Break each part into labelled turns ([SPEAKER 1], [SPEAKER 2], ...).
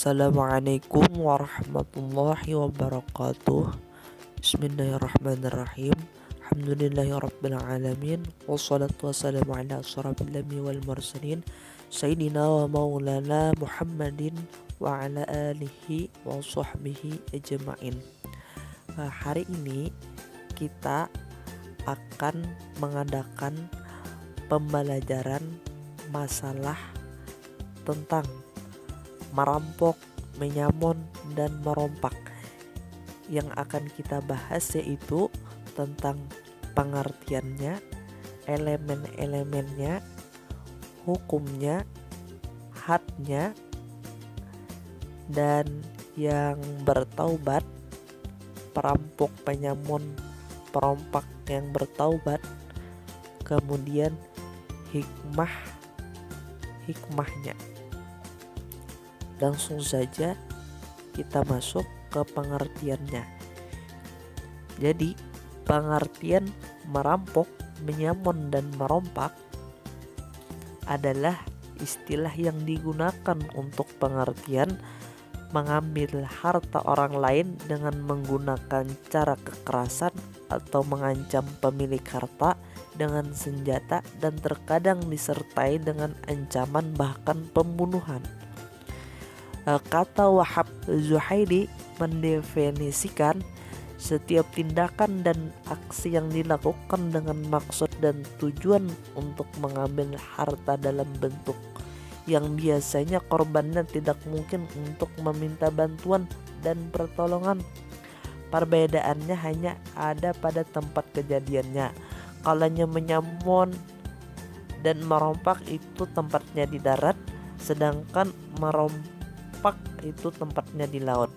[SPEAKER 1] Assalamualaikum warahmatullahi wabarakatuh. Bismillahirrahmanirrahim. Alhamdulillahirrabbilalamin. Wassalatu wassalamu ala asyrafil anbiya'i wal mursalin Sayyidina wa maulana Muhammadin wa ala alihi wa sahbihi ajma'in. Hari ini kita akan mengadakan pembelajaran masalah tentang merampok, menyamun, dan merompak. Yang akan kita bahas yaitu tentang pengertiannya, elemen-elemennya, hukumnya, hadnya, dan yang bertaubat, perampok, penyamun, perompak yang bertaubat, kemudian hikmahnya. Langsung saja kita masuk ke pengertiannya. Jadi pengertian merampok, menyamun, dan merompak adalah istilah yang digunakan untuk pengertian mengambil harta orang lain dengan menggunakan cara kekerasan atau mengancam pemilik harta dengan senjata, dan terkadang disertai dengan ancaman bahkan pembunuhan. Kata Wahab Zuhaili mendefinisikan setiap tindakan dan aksi yang dilakukan dengan maksud dan tujuan untuk mengambil harta dalam bentuk yang biasanya korbannya tidak mungkin untuk meminta bantuan dan pertolongan. Perbedaannya hanya ada pada tempat kejadiannya. Kalanya menyamun dan merompak itu tempatnya di darat, sedangkan merompak itu tempatnya di laut.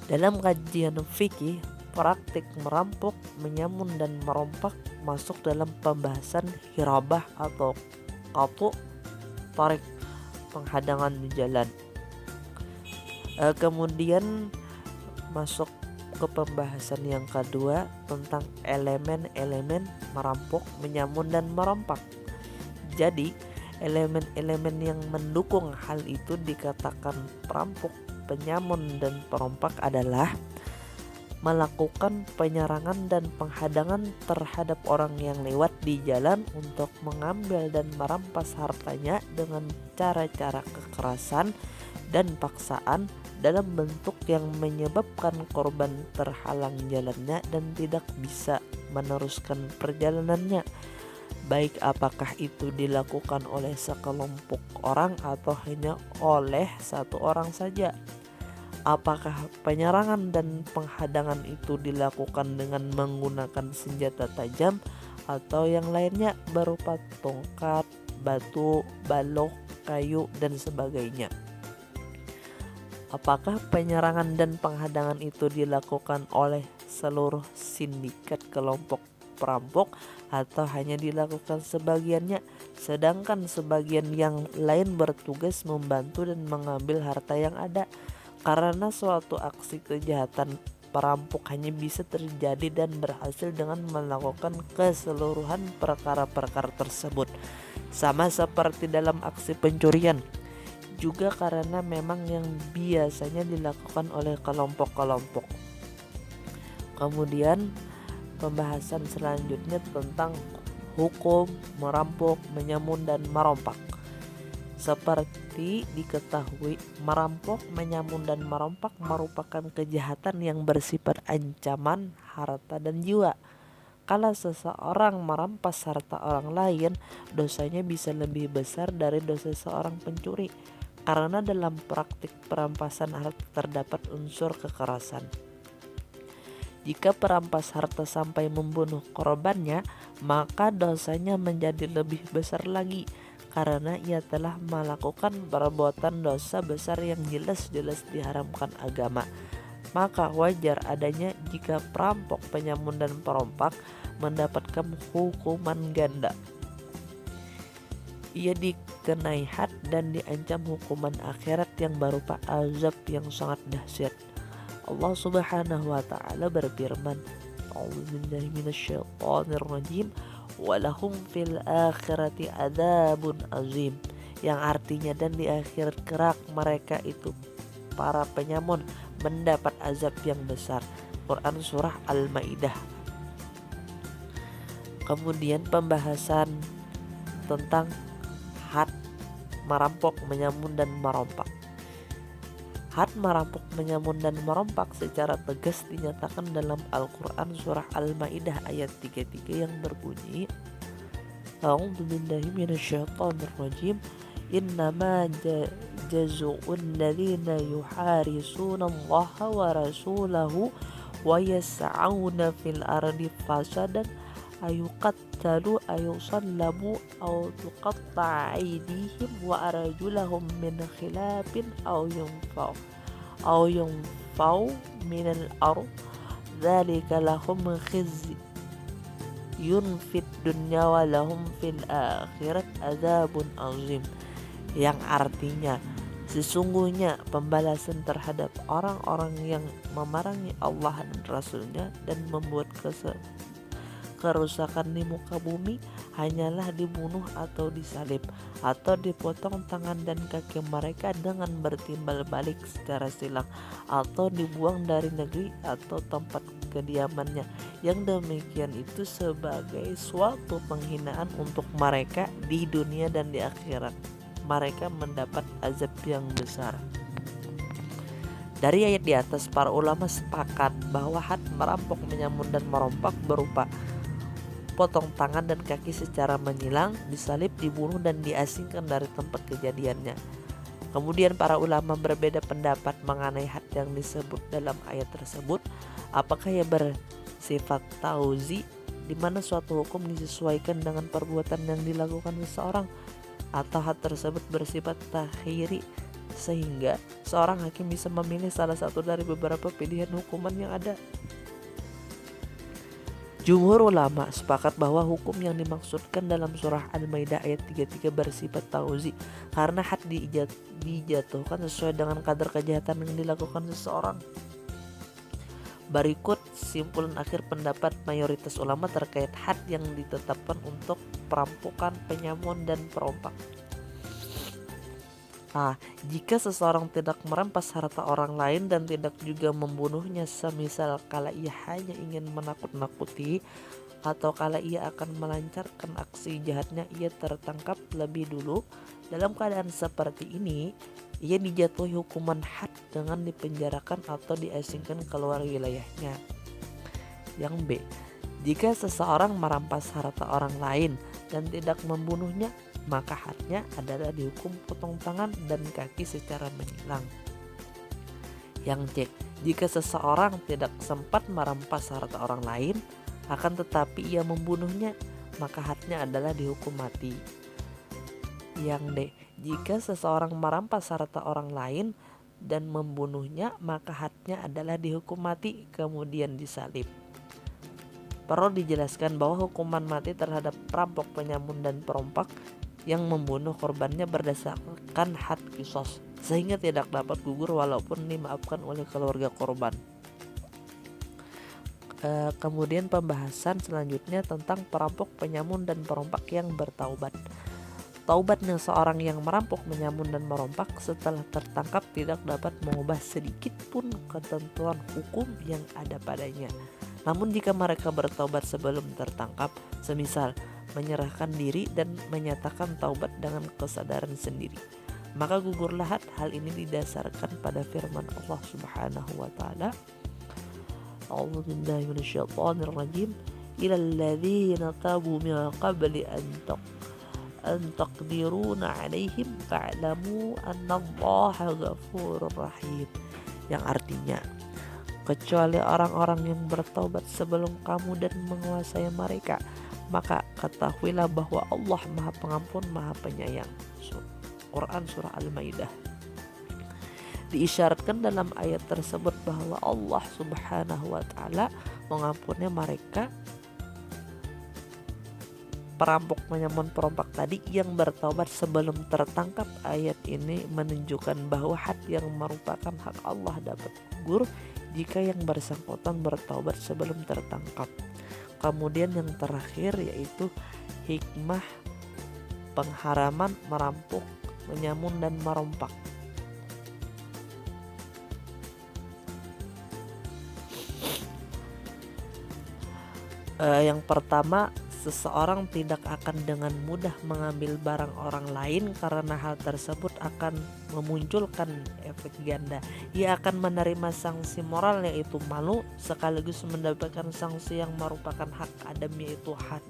[SPEAKER 1] Dalam kajian fikih, praktik merampok, menyamun, dan merompak masuk dalam pembahasan hirabah atau qatu tarik, penghadangan di jalan. Kemudian masuk ke pembahasan yang kedua tentang elemen-elemen merampok, menyamun, dan merompak. Jadi elemen-elemen yang mendukung hal itu dikatakan perampok, penyamun, dan perompak adalah melakukan penyerangan dan penghadangan terhadap orang yang lewat di jalan untuk mengambil dan merampas hartanya dengan cara-cara kekerasan dan paksaan dalam bentuk yang menyebabkan korban terhalang jalannya dan tidak bisa meneruskan perjalanannya, baik apakah itu dilakukan oleh sekelompok orang atau hanya oleh satu orang saja. Apakah penyerangan dan penghadangan itu dilakukan dengan menggunakan senjata tajam atau yang lainnya berupa tongkat, batu, balok, kayu, dan sebagainya. Apakah penyerangan dan penghadangan itu dilakukan oleh seluruh sindikat kelompok perampok atau hanya dilakukan sebagiannya, sedangkan sebagian yang lain bertugas membantu dan mengambil harta yang ada. Karena suatu aksi kejahatan perampok hanya bisa terjadi dan berhasil dengan melakukan keseluruhan perkara-perkara tersebut, sama seperti dalam aksi pencurian. Juga karena memang yang biasanya dilakukan oleh kelompok-kelompok. Kemudian pembahasan selanjutnya tentang hukum merampok, menyamun, dan merompak. Seperti diketahui, merampok, menyamun, dan merompak merupakan kejahatan yang bersifat ancaman harta dan jiwa. Kalau seseorang merampas harta orang lain, dosanya bisa lebih besar dari dosa seorang pencuri, karena dalam praktik perampasan harta terdapat unsur kekerasan. Jika perampas harta sampai membunuh korbannya, maka dosanya menjadi lebih besar lagi, karena ia telah melakukan perbuatan dosa besar yang jelas-jelas diharamkan agama. Maka wajar adanya jika perampok, penyamun, dan perompak mendapatkan hukuman ganda. Ia dikenai had dan diancam hukuman akhirat yang berupa azab yang sangat dahsyat. Allah Subhanahu wa taala berfirman, A'udzubillahi minasyaitonirrajim, walahum fil akhirati adzabun azim. yang artinya dan di akhir kerak mereka itu para penyamun mendapat azab yang besar. Quran surah Al-Maidah. Kemudian pembahasan tentang had, merampok, menyamun dan merompak. Had, merampok, menyamun dan merompak secara tegas dinyatakan dalam Al-Quran surah Al-Maidah ayat 33 yang berbunyi, A'udzu billahi minasyaitonir rajim. Innama jazu'ul ladzina yuharisuna Allah wa rasulahu wa yas'auna fil ardi fasadan ayuqattalu ayusallabu aw tuqatta'a aydihim wa arjuluhum min khilafin aw yunfaw minal ardh dzalika lahum khizyun fid dunya wa lahum fil akhirat adzabun azim. Yang artinya sesungguhnya pembalasan terhadap orang-orang yang memerangi Allah dan Rasulnya dan membuat kerusakan di muka bumi hanyalah dibunuh atau disalib atau dipotong tangan dan kaki mereka dengan bertimbal balik secara silang atau dibuang dari negeri atau tempat kediamannya. Yang demikian itu sebagai suatu penghinaan untuk mereka di dunia dan di akhirat. Mereka mendapat azab yang besar. Dari ayat di atas, para ulama sepakat bahwa had, merampok, menyamun dan merompak berupa potong tangan dan kaki secara menyilang, disalib, dibunuh dan diasingkan dari tempat kejadiannya. Kemudian para ulama berbeda pendapat mengenai had yang disebut dalam ayat tersebut. Apakah ia bersifat tauzi, di mana suatu hukum disesuaikan dengan perbuatan yang dilakukan seseorang, atau had tersebut bersifat takhiri, sehingga seorang hakim bisa memilih salah satu dari beberapa pilihan hukuman yang ada. Jumhur ulama sepakat bahwa hukum yang dimaksudkan dalam surah Al-Maidah ayat 33 bersifat tauzi, karena had dijatuhkan sesuai dengan kadar kejahatan yang dilakukan seseorang. Berikut simpulan akhir pendapat mayoritas ulama terkait had yang ditetapkan untuk perampokan, penyamun dan perompak. Jika seseorang tidak merampas harta orang lain dan tidak juga membunuhnya, semisal kala ia hanya ingin menakut-nakuti atau kala ia akan melancarkan aksi jahatnya, ia tertangkap lebih dulu. Dalam keadaan seperti ini, ia dijatuhi hukuman had dengan dipenjarakan atau diasingkan keluar wilayahnya. Yang B, jika seseorang merampas harta orang lain dan tidak membunuhnya, maka hadnya adalah dihukum potong tangan dan kaki secara menyilang. Yang C, jika seseorang tidak sempat merampas harta orang lain, akan tetapi ia membunuhnya, maka hadnya adalah dihukum mati. Yang D, jika seseorang merampas harta orang lain dan membunuhnya, maka hadnya adalah dihukum mati kemudian disalib. Perlu dijelaskan bahwa hukuman mati terhadap perampok, penyamun dan perompak yang membunuh korbannya berdasarkan had qisas, sehingga tidak dapat gugur walaupun dimaafkan oleh keluarga korban. Kemudian pembahasan selanjutnya tentang perampok, penyamun dan perompak yang bertaubat. Taubatnya seorang yang merampok, menyamun dan merompak setelah tertangkap tidak dapat mengubah sedikit pun ketentuan hukum yang ada padanya. Namun jika mereka bertaubat sebelum tertangkap, semisal menyerahkan diri dan menyatakan taubat dengan kesadaran sendiri, maka gugurlah had. Hal ini didasarkan pada firman Allah Subhanahu wa taala, A'udzu billahi minasyaitonir rajim, ilal ladzina tabu min qabli an taqdiruna 'alaihim fa'lamu annallaha ghafurur rahim. Yang artinya, kecuali orang-orang yang bertaubat sebelum kamu dan menguasai mereka, maka ketahuilah bahwa Allah Maha Pengampun, Maha Penyayang. Quran surah Al-Maidah. Diisyaratkan dalam ayat tersebut bahwa Allah Subhanahu wa taala mengampuni mereka perampok, penyamun, perompak tadi yang bertaubat sebelum tertangkap. Ayat ini menunjukkan bahwa had yang merupakan hak Allah dapat gugur jika yang bersangkutan bertaubat sebelum tertangkap. Kemudian yang terakhir yaitu hikmah pengharaman merampok menyamun dan merompak. Yang pertama, seseorang tidak akan dengan mudah mengambil barang orang lain karena hal tersebut akan memunculkan efek ganda. Ia akan menerima sanksi moral yaitu malu, sekaligus mendapatkan sanksi yang merupakan hak Adam yaitu had.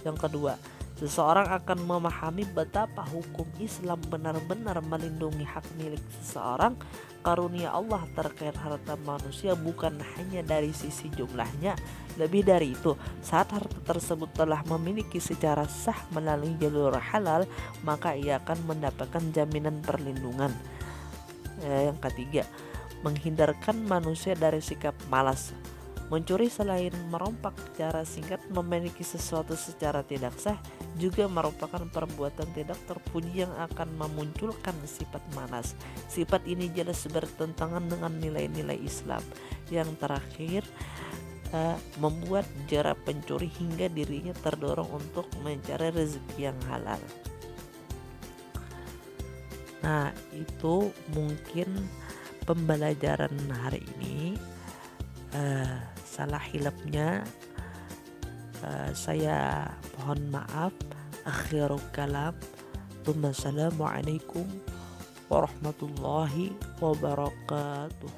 [SPEAKER 1] Yang kedua, seseorang akan memahami betapa hukum Islam benar-benar melindungi hak milik seseorang. Karunia Allah terkait harta manusia bukan hanya dari sisi jumlahnya. Lebih dari itu, saat harta tersebut telah memiliki secara sah melalui jalur halal, maka ia akan mendapatkan jaminan perlindungan. Yang ketiga, menghindarkan manusia dari sikap malas. Mencuri selain merompak secara singkat, memiliki sesuatu secara tidak sah juga merupakan perbuatan tidak terpuji yang akan memunculkan sifat malas. Sifat ini jelas bertentangan dengan nilai-nilai Islam. Yang terakhir, membuat jera pencuri hingga dirinya terdorong untuk mencari rezeki yang halal. Nah, itu mungkin pembelajaran hari ini. Salah hilapnya saya mohon maaf. Akhirul kalam. Wassalamualaikum warahmatullahi wabarakatuh.